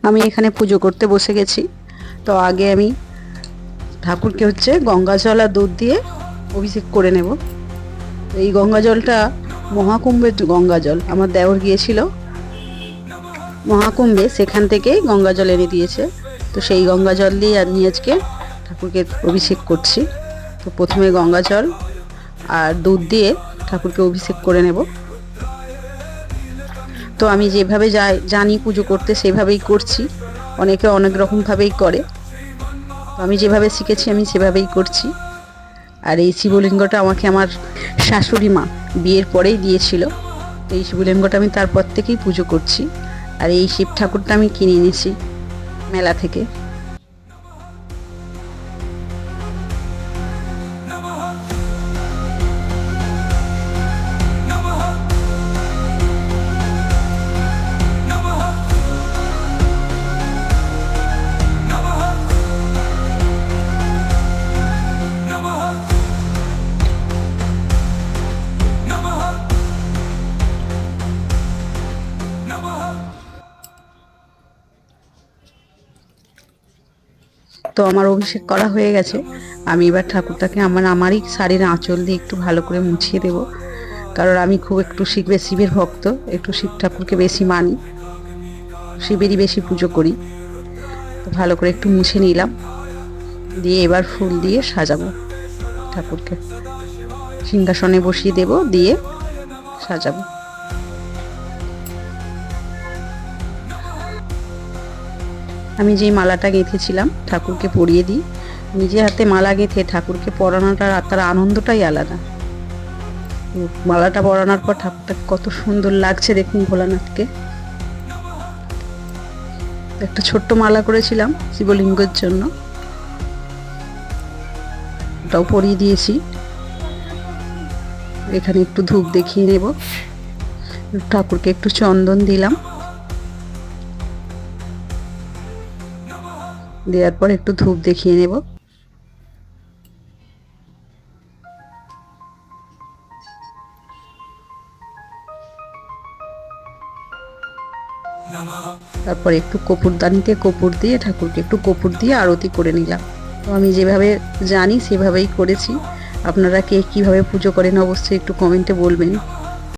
আমি এখানে পুজো করতে বসে গেছি। তো আগে আমি ঠাকুরকে গঙ্গা জল আর দুধ দিয়ে অভিষেক করে নেব। তো এই গঙ্গা জলটা মহাকুম্ভের গঙ্গা জল। আমার দেওর গিয়েছিল মহাকুম্ভে, সেখান থেকেই গঙ্গা জল এনে দিয়েছে। তো সেই গঙ্গা জল দিয়ে আমি আজকে ঠাকুরকে অভিষেক করছি। তো প্রথমে গঙ্গা জল আর দুধ দিয়ে ঠাকুরকে অভিষেক করে নেব। তো আমি যেভাবে জানি পুজো করতে সেভাবেই করছি। অনেকে অনেক রকমভাবেই করে, তো আমি যেভাবে শিখেছি আমি সেভাবেই করছি। আর এই শিবলিঙ্গটা আমাকে আমার শাশুড়ি মা বিয়ের পরেই দিয়েছিল। তো এই শিবলিঙ্গটা আমি তারপর থেকেই পুজো করছি। আর এই শিব ঠাকুরটা আমি কিনে এনেছি মেলা থেকে। তো আমার অভিষেক করা হয়ে গেছে। আমি এবার ঠাকুরটাকে আমারই শাড়ির আঁচল দিয়ে একটু ভালো করে মুছিয়ে দেব, কারণ আমি খুব একটু শিবের ভক্ত, একটু শিব ঠাকুরকে বেশি মানি, শিবেরই বেশি পুজো করি। তো ভালো করে একটু মুছে নিলাম, দিয়ে এবার ফুল দিয়ে সাজাবো ঠাকুরকে, সিংহাসনে বসিয়ে দেব, দিয়ে সাজাবো। আমি যেই মালাটা গেঁথেছিলাম ঠাকুরকে পরিয়ে দিই। নিজে হাতে মালা গেঁথে ঠাকুরকে পরানোটা তার আনন্দটাই আলাদা। মালাটা পরানোর পর ঠাকুরটাকে কত সুন্দর লাগছে দেখুন ভোলানাথকে। একটা ছোট্ট মালা করেছিলাম শিবলিঙ্গের জন্য, ওটাও পরিয়ে দিয়েছি। এখানে একটু ধূপ দেখিয়ে নেব, ঠাকুরকে একটু চন্দন দিলাম, দেওয়ার পর একটু ধূপ দেখিয়ে নেব। তারপর একটু কপুরদানিতে কপুর দিয়ে ঠাকুরকে একটু কপুর দিয়ে আরতি করে নিলাম। তো আমি যেভাবে জানি সেভাবেই করেছি। আপনারা কে কীভাবে পুজো করেন অবশ্যই একটু কমেন্টে বলবেন।